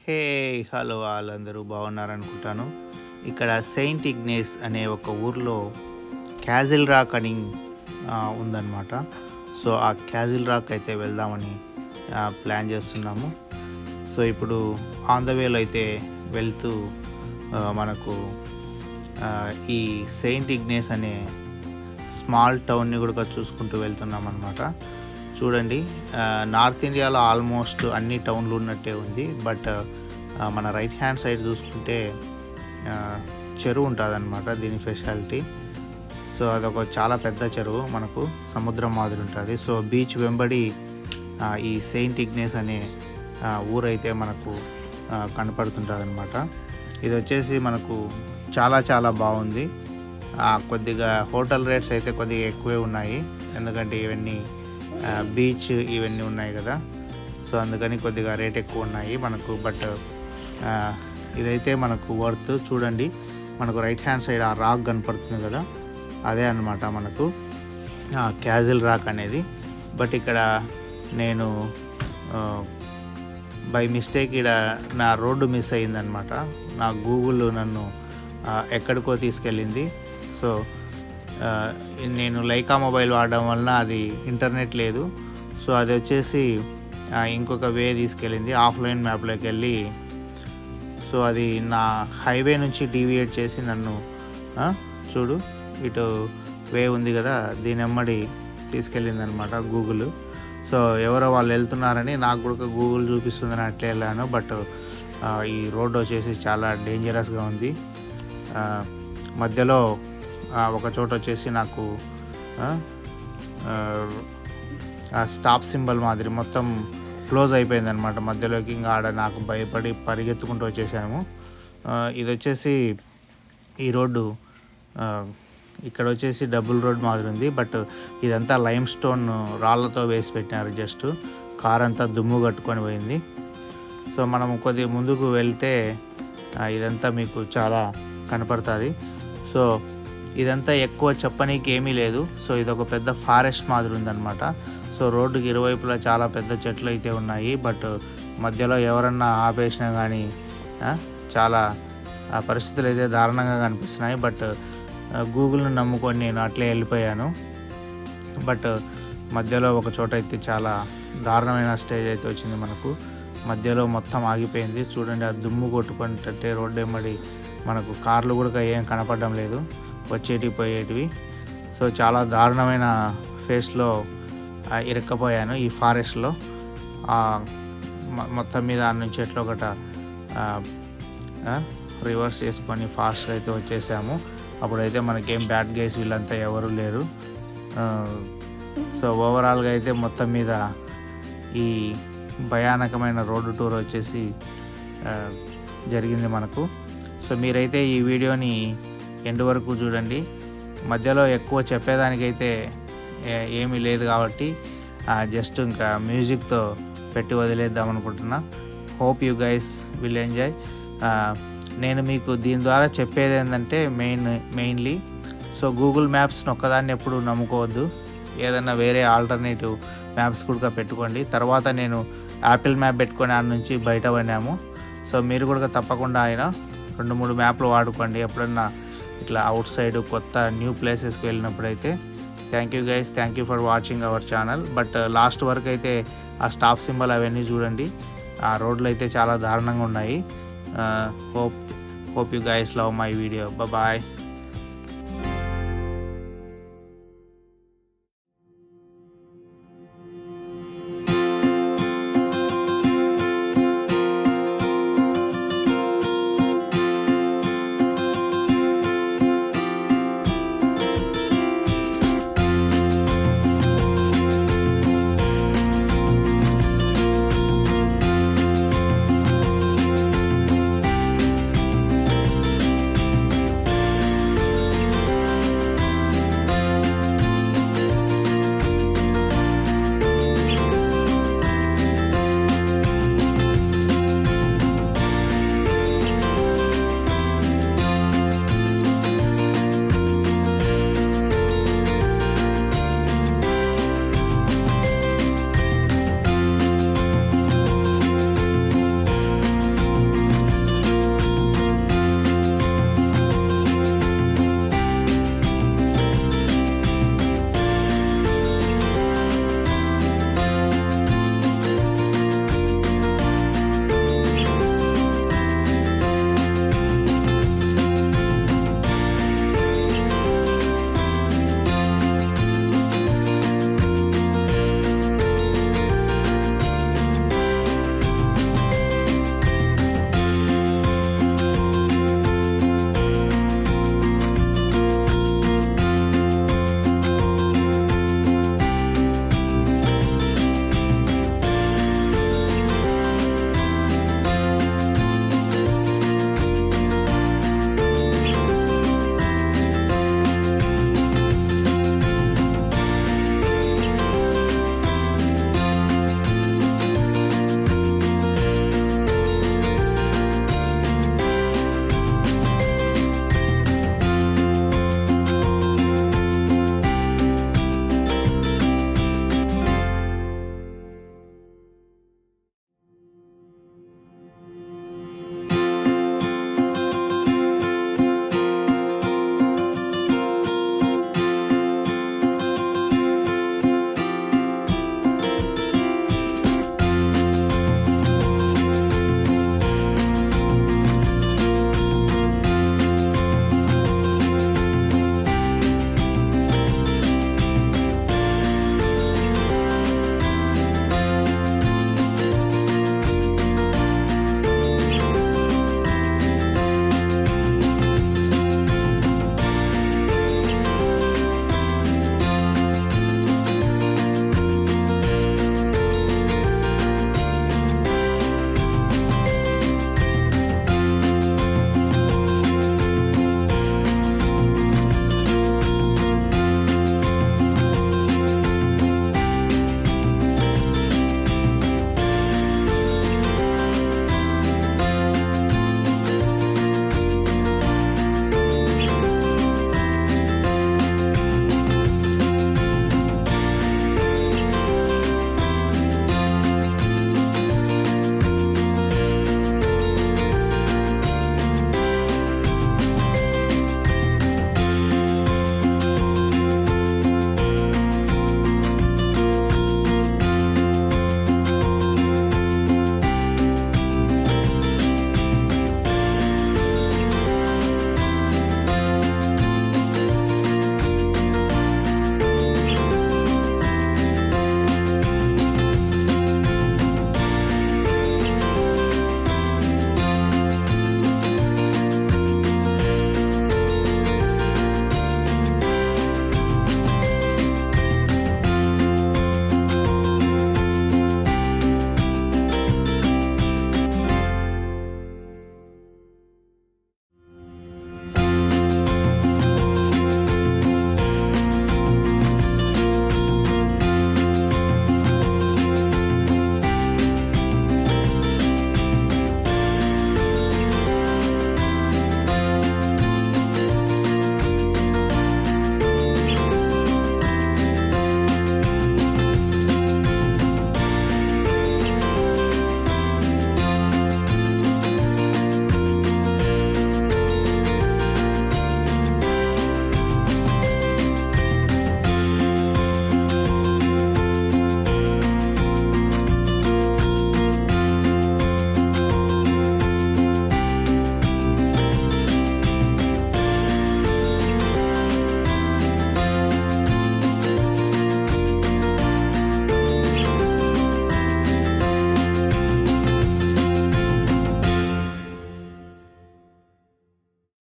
Hey hello వాళ్ళందరూ బాగున్నారనుకుంటాను. ఇక్కడ Saint ఇగ్నేస్ అనే ఒక ఊర్లో క్యాజిల్ రాక్ అని ఉందన్నమాట. సో ఆ క్యాజిల్ రాక్ అయితే వెళ్దామని ప్లాన్ చేస్తున్నాము. సో ఇప్పుడు ఆన్ ద వేలో అయితే వెళ్తూ మనకు ఈ సెయింట్ ఇగ్నేస్ అనే స్మాల్ టౌన్ని కూడా చూసుకుంటూ వెళ్తున్నాం అన్నమాట. చూడండి, నార్త్ ఇండియాలో ఆల్మోస్ట్ అన్ని టౌన్లు ఉన్నట్టే ఉంది. బట్ మన రైట్ హ్యాండ్ సైడ్ చూసుకుంటే చెరువు ఉంటుంది అన్నమాట. దీని స్పెషాలిటీ. సో అదొక చాలా పెద్ద చెరువు, మనకు సముద్రం మాదిరి ఉంటుంది. సో బీచ్ వెంబడి ఈ సెయింట్ ఇగ్నేస్ అనే ఊరైతే మనకు కనపడుతుంటుంది అనమాట. ఇది వచ్చేసి మనకు చాలా చాలా బాగుంది. కొద్దిగా హోటల్ రేట్స్ అయితే కొద్దిగా ఎక్కువే ఉన్నాయి, ఎందుకంటే ఇవన్నీ బీచ్ ఇవన్నీ ఉన్నాయి కదా. సో అందుకని కొద్దిగా రేట్ ఎక్కువ ఉన్నాయి మనకు. బట్ ఇదైతే మనకు వర్త్. చూడండి, మనకు రైట్ హ్యాండ్ సైడ్ ఆ రాక్ కనపడుతుంది కదా, అదే అన్నమాట మనకు క్యాజిల్ రాక్ అనేది. బట్ ఇక్కడ నేను బై మిస్టేక్ ఇక్కడ నా రోడ్డు మిస్ అయ్యిందనమాట. నా గూగుల్ నన్ను ఎక్కడికో తీసుకెళ్ళింది. సో నేను లైకా మొబైల్ వాడడం వలన అది ఇంటర్నెట్ లేదు. సో అది వచ్చేసి ఇంకొక వే తీసుకెళ్ళింది, ఆఫ్లైన్ మ్యాప్లోకి వెళ్ళి. సో అది నా హైవే నుంచి డీవియేట్ చేసి నన్ను చూడు ఇటు వే ఉంది కదా, దీని ఎమ్మడి తీసుకెళ్ళింది అనమాట గూగుల్. సో ఎవరో వాళ్ళు వెళ్తున్నారని నాకు కూడా గూగుల్ చూపిస్తుందని అట్లే వెళ్ళాను. బట్ ఈ రోడ్డు వచ్చేసి చాలా డేంజరస్గా ఉంది. మధ్యలో ఒక చోట వచ్చేసి నాకు స్టాప్ సింబల్ మాదిరి మొత్తం క్లోజ్ అయిపోయింది అనమాట మధ్యలోకి. ఇంకా ఆడ నాకు భయపడి పరిగెత్తుకుంటూ వచ్చేసాము. ఇది వచ్చేసి ఈ రోడ్డు ఇక్కడ వచ్చేసి డబుల్ రోడ్ మాదిరి ఉంది. బట్ ఇదంతా లైమ్ స్టోన్ రాళ్ళతో వేసి పెట్టినారు. జస్ట్ కార్ అంతా దుమ్ము కట్టుకొని పోయింది. సో మనం కొద్దిగా ముందుకు వెళ్తే ఇదంతా మీకు చాలా కనపడుతుంది. సో ఇదంతా ఎక్కువ చెప్పనీకి ఏమీ లేదు. సో ఇది ఒక పెద్ద ఫారెస్ట్ మాదిరి ఉందన్నమాట. సో రోడ్డుకి ఇరువైపులా చాలా పెద్ద చెట్లు అయితే ఉన్నాయి. బట్ మధ్యలో ఎవరన్నా ఆపేసినా కానీ చాలా పరిస్థితులు అయితే దారుణంగా కనిపిస్తున్నాయి. బట్ గూగుల్ని నమ్ముకొని నేను అట్లే వెళ్ళిపోయాను. బట్ మధ్యలో ఒక చోట అయితే చాలా దారుణమైన స్టేజ్ అయితే వచ్చింది మనకు. మధ్యలో మొత్తం ఆగిపోయింది. చూడండి, ఆ దుమ్ము కొట్టుకుంటే రోడ్డు ఎమ్మడి మనకు కార్లు కూడా ఏం కనపడడం లేదు, వచ్చేటివి పోయేటివి. సో చాలా దారుణమైన ఫేస్లో ఇరుక్కపోయాను ఈ ఫారెస్ట్లో. మొత్తం మీద ఆ నుంచి ఎట్లా ఒకట రివర్స్ చేసుకొని ఫాస్ట్గా అయితే వచ్చేసాము. అప్పుడైతే మనకేం బ్యాడ్ గైస్ వీళ్ళంతా ఎవరు లేరు. సో ఓవరాల్గా అయితే మొత్తం మీద ఈ భయానకమైన రోడ్డు టూర్ వచ్చేసి జరిగింది మనకు. సో మీరైతే ఈ వీడియోని ఎండ్ వరకు చూడండి. మధ్యలో ఎక్కువ చెప్పేదానికైతే ఏమీ లేదు కాబట్టి జస్ట్ ఇంకా మ్యూజిక్తో పెట్టి వదిలేద్దాం అనుకుంటున్నా. Hope you guys will enjoy. నేను మీకు దీని ద్వారా చెప్పేది ఏంటంటే మెయిన్లీ సో గూగుల్ మ్యాప్స్ని ఒక్కదాన్ని ఎప్పుడు నమ్ముకోవద్దు. ఏదన్నా వేరే ఆల్టర్నేటివ్ మ్యాప్స్ కూడా పెట్టుకోండి. తర్వాత నేను యాపిల్ మ్యాప్ పెట్టుకొని ఆ నుంచి బయట పడినాము. సో మీరు కూడా తప్పకుండా ఆయన 2-3 మ్యాప్లు వాడుకోండి ఎప్పుడన్నా ఇట్లా అవుట్ సైడ్ కొత్త న్యూ ప్లేసెస్కి వెళ్ళినప్పుడైతే. Thank you guys, thank you for watching our channel. But last వరకు అయితే ఆ స్టాప్ సింబల్ అవన్నీ చూడండి. ఆ రోడ్లు అయితే చాలా దారుణంగా ఉన్నాయి. Hope you guys love my video. Bye.